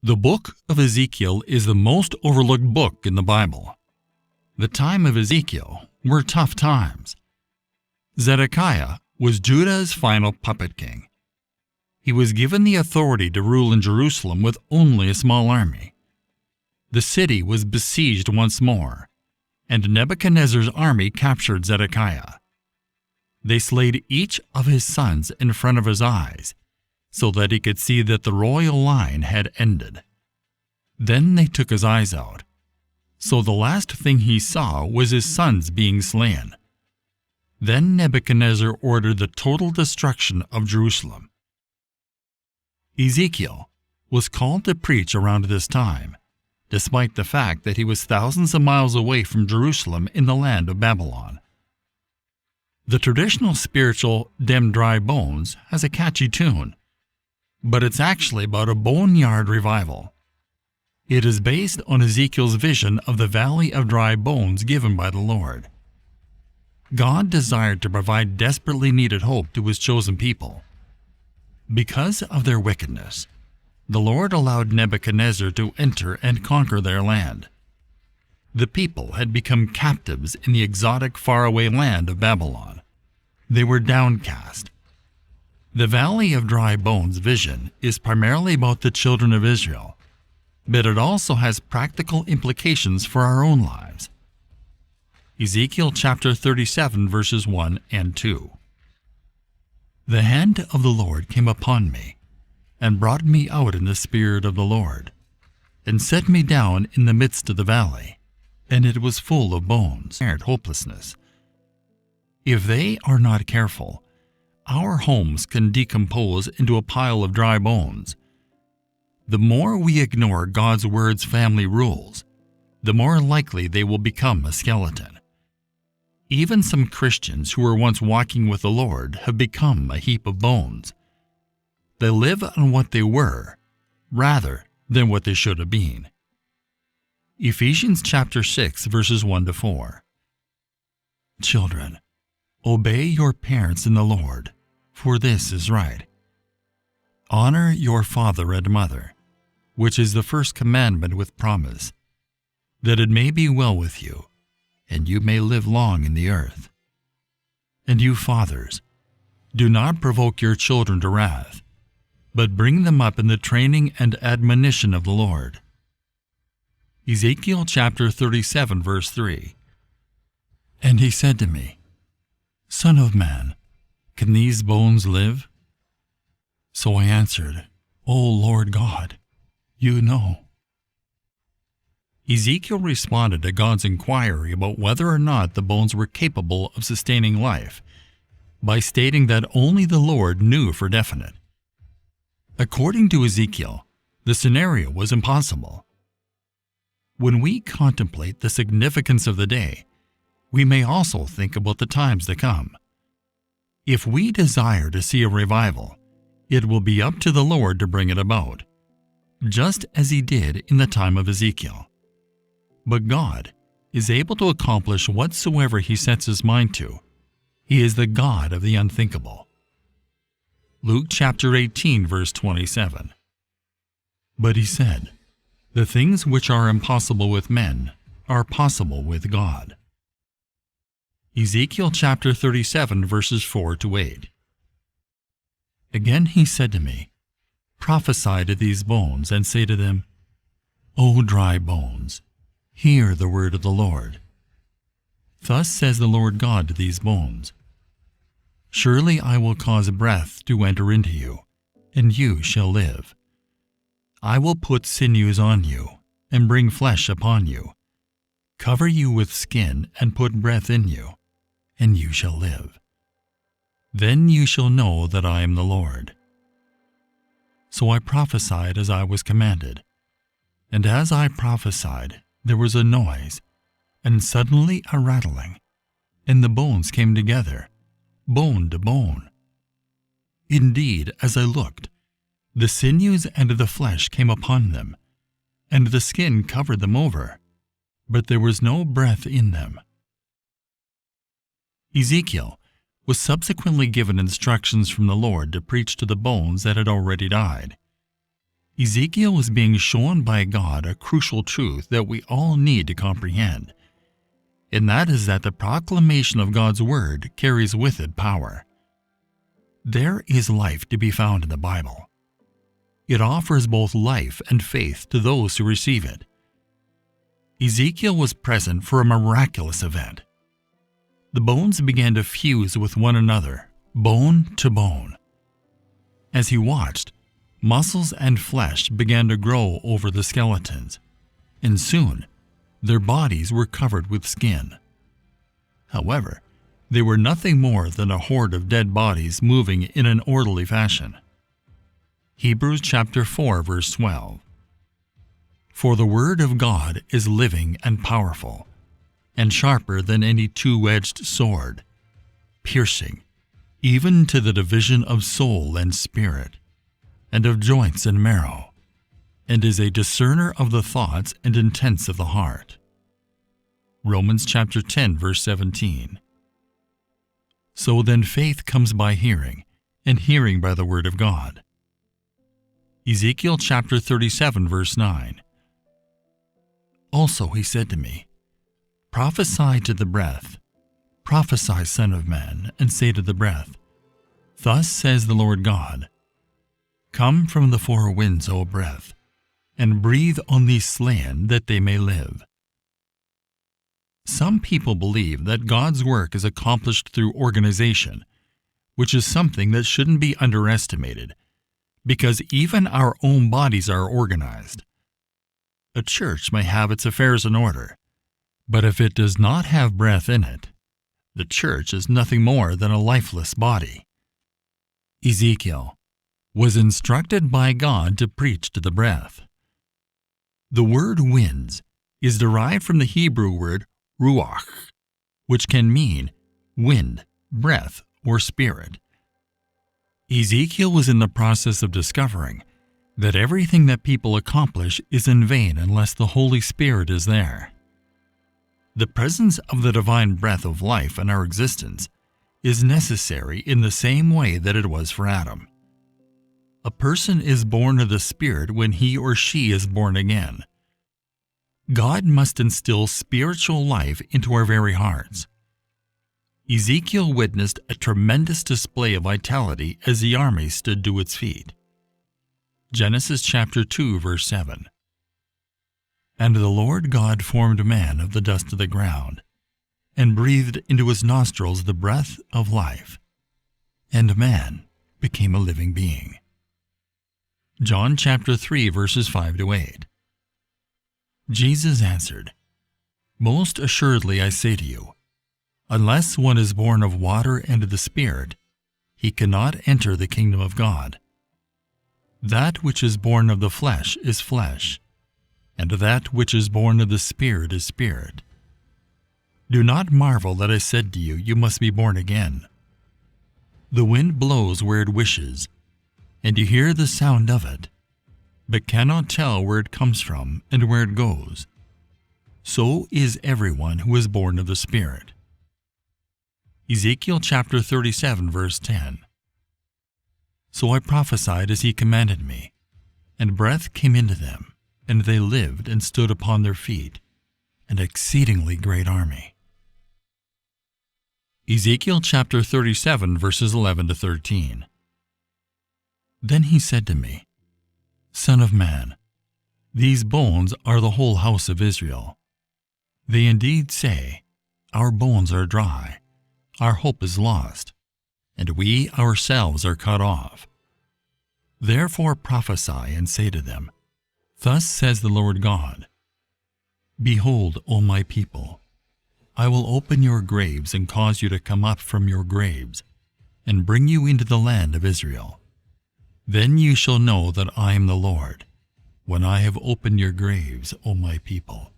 The book of Ezekiel is the most overlooked book in the Bible. The time of Ezekiel were tough times. Zedekiah was Judah's final puppet king. He was given the authority to rule in Jerusalem with only a small army. The city was besieged once more, and Nebuchadnezzar's army captured Zedekiah. They slayed each of his sons in front of his eyes, so that he could see that the royal line had ended. Then they took his eyes out, so the last thing he saw was his sons being slain. Then Nebuchadnezzar ordered the total destruction of Jerusalem. Ezekiel was called to preach around this time, despite the fact that he was thousands of miles away from Jerusalem in the land of Babylon. The traditional spiritual "Dem Dry Bones" has a catchy tune, but it's actually about a boneyard revival. It is based on Ezekiel's vision of the valley of dry bones given by the Lord. God desired to provide desperately needed hope to his chosen people. Because of their wickedness, the Lord allowed Nebuchadnezzar to enter and conquer their land. The people had become captives in the exotic faraway land of Babylon. They were downcast. The Valley of Dry Bones vision is primarily about the children of Israel, but it also has practical implications for our own lives. Ezekiel chapter 37 verses 1 and 2. The hand of the Lord came upon me, and brought me out in the spirit of the Lord, and set me down in the midst of the valley, and it was full of bones and hopelessness. If they are not careful, our homes can decompose into a pile of dry bones. The more we ignore God's word's family rules, the more likely they will become a skeleton. Even some Christians who were once walking with the Lord have become a heap of bones. They live on what they were, rather than what they should have been. Ephesians chapter 6 verses 1 to 4. Children, obey your parents in the Lord, for this is right. Honor your father and mother, which is the first commandment with promise, that it may be well with you, and you may live long in the earth. And you fathers, do not provoke your children to wrath, but bring them up in the training and admonition of the Lord. Ezekiel chapter 37 verse 3. And he said to me, Son of man, can these bones live? So I answered, O Lord God, you know. Ezekiel responded to God's inquiry about whether or not the bones were capable of sustaining life by stating that only the Lord knew for definite. According to Ezekiel, the scenario was impossible. When we contemplate the significance of the day, we may also think about the times to come. If we desire to see a revival, it will be up to the Lord to bring it about, just as he did in the time of Ezekiel. But God is able to accomplish whatsoever he sets his mind to. He is the God of the unthinkable. Luke chapter 18 verse 27. But he said, the things which are impossible with men are possible with God. Ezekiel chapter 37 verses 4 to 8. Again he said to me, Prophesy to these bones, and say to them, O dry bones, hear the word of the Lord. Thus says the Lord God to these bones, Surely I will cause breath to enter into you, and you shall live. I will put sinews on you, and bring flesh upon you, cover you with skin, and put breath in you, and you shall live. Then you shall know that I am the Lord. So I prophesied as I was commanded, and as I prophesied, there was a noise, and suddenly a rattling, and the bones came together, bone to bone. Indeed, as I looked, the sinews and the flesh came upon them, and the skin covered them over, but there was no breath in them. Ezekiel was subsequently given instructions from the Lord to preach to the bones that had already died. Ezekiel was being shown by God a crucial truth that we all need to comprehend, and that is that the proclamation of God's Word carries with it power. There is life to be found in the Bible. It offers both life and faith to those who receive it. Ezekiel was present for a miraculous event. The bones began to fuse with one another, bone to bone. As he watched, muscles and flesh began to grow over the skeletons, and soon their bodies were covered with skin. However, they were nothing more than a horde of dead bodies moving in an orderly fashion. Hebrews chapter 4, verse 12. For the word of God is living and powerful, and sharper than any two-edged sword, piercing even to the division of soul and spirit, and of joints and marrow, and is a discerner of the thoughts and intents of the heart. Romans chapter 10, verse 17. So then faith comes by hearing, and hearing by the word of God. Ezekiel chapter 37, verse 9. Also he said to me, Prophesy to the breath, prophesy, Son of man, and say to the breath, Thus says the Lord God, Come from the four winds, O breath, and breathe on these slain that they may live. Some people believe that God's work is accomplished through organization, which is something that shouldn't be underestimated, because even our own bodies are organized. A church may have its affairs in order, but if it does not have breath in it, the church is nothing more than a lifeless body. Ezekiel was instructed by God to preach to the breath. The word winds is derived from the Hebrew word ruach, which can mean wind, breath, or spirit. Ezekiel was in the process of discovering that everything that people accomplish is in vain unless the Holy Spirit is there. The presence of the divine breath of life in our existence is necessary in the same way that it was for Adam. A person is born of the Spirit when he or she is born again. God must instill spiritual life into our very hearts. Ezekiel witnessed a tremendous display of vitality as the army stood to its feet. Genesis chapter 2, verse 7. And the Lord God formed man of the dust of the ground, and breathed into his nostrils the breath of life, and man became a living being. John chapter 3, verses 5 to 8. Jesus answered, Most assuredly I say to you, unless one is born of water and of the Spirit, he cannot enter the kingdom of God. That which is born of the flesh is flesh, and that which is born of the Spirit is spirit. Do not marvel that I said to you, you must be born again. The wind blows where it wishes, and you hear the sound of it, but cannot tell where it comes from and where it goes. So is everyone who is born of the Spirit. Ezekiel chapter 37, verse 10. So I prophesied as he commanded me, and breath came into them, and they lived and stood upon their feet, an exceedingly great army. Ezekiel chapter 37, verses 11 to 13. Then he said to me, Son of man, these bones are the whole house of Israel. They indeed say, Our bones are dry, our hope is lost, and we ourselves are cut off. Therefore prophesy and say to them, Thus says the Lord God, Behold, O my people, I will open your graves and cause you to come up from your graves, and bring you into the land of Israel. Then you shall know that I am the Lord, when I have opened your graves, O my people,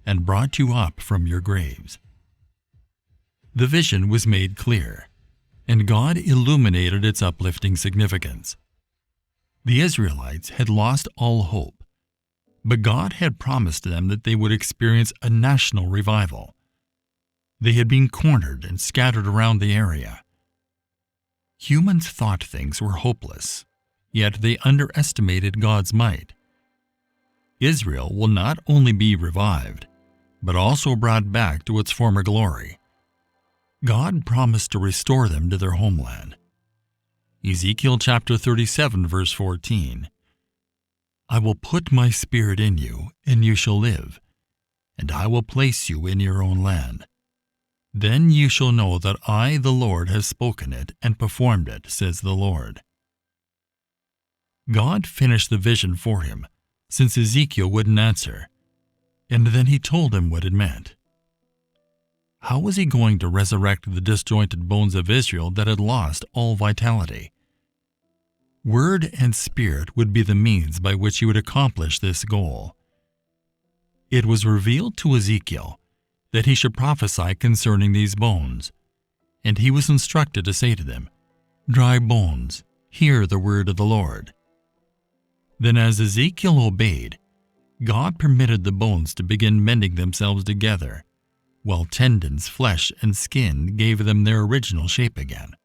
and brought you up from your graves. The vision was made clear, and God illuminated its uplifting significance. The Israelites had lost all hope, but God had promised them that they would experience a national revival. They had been cornered and scattered around the area. Humans thought things were hopeless, yet they underestimated God's might. Israel will not only be revived, but also brought back to its former glory. God promised to restore them to their homeland. Ezekiel chapter 37, verse 14. I will put my spirit in you, and you shall live, and I will place you in your own land. Then you shall know that I, the Lord, have spoken it and performed it, says the Lord. God finished the vision for him, since Ezekiel wouldn't answer, and then he told him what it meant. How was he going to resurrect the disjointed bones of Israel that had lost all vitality? Word and Spirit would be the means by which he would accomplish this goal. It was revealed to Ezekiel that he should prophesy concerning these bones, and he was instructed to say to them, Dry bones, hear the word of the Lord. Then as Ezekiel obeyed, God permitted the bones to begin mending themselves together, while tendons, flesh, and skin gave them their original shape again.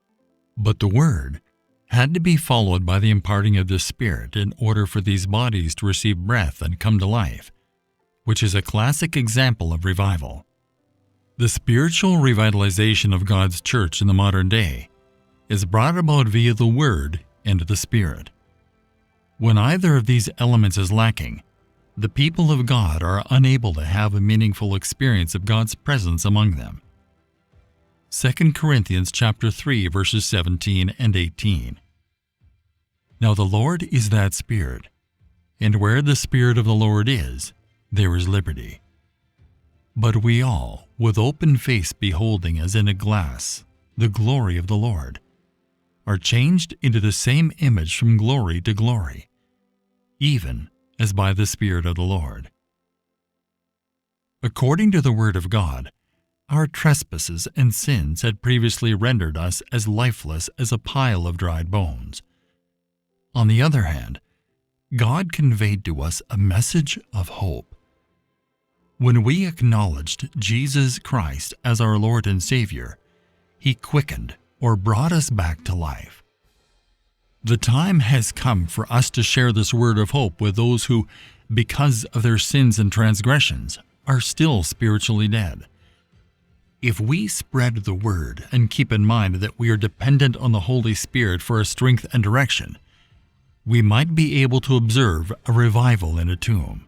But the word had to be followed by the imparting of the Spirit in order for these bodies to receive breath and come to life, which is a classic example of revival. The spiritual revitalization of God's church in the modern day is brought about via the Word and the Spirit. When either of these elements is lacking, the people of God are unable to have a meaningful experience of God's presence among them. 2 Corinthians chapter 3, verses 17 and 18. Now the Lord is that Spirit, and where the Spirit of the Lord is, there is liberty. But we all, with open face beholding as in a glass the glory of the Lord, are changed into the same image from glory to glory, even as by the Spirit of the Lord. According to the Word of God, our trespasses and sins had previously rendered us as lifeless as a pile of dried bones. On the other hand, God conveyed to us a message of hope. When we acknowledged Jesus Christ as our Lord and Savior, He quickened or brought us back to life. The time has come for us to share this word of hope with those who, because of their sins and transgressions, are still spiritually dead. If we spread the word and keep in mind that we are dependent on the Holy Spirit for our strength and direction, we might be able to observe a revival in a tomb.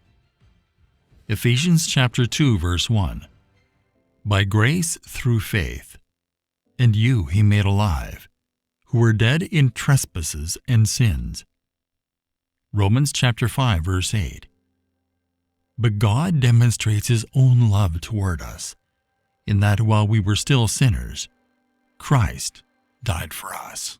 Ephesians chapter 2, verse 1. By grace through faith, and you He made alive, who were dead in trespasses and sins. Romans chapter 5, verse 8. But God demonstrates His own love toward us, in that while we were still sinners, Christ died for us.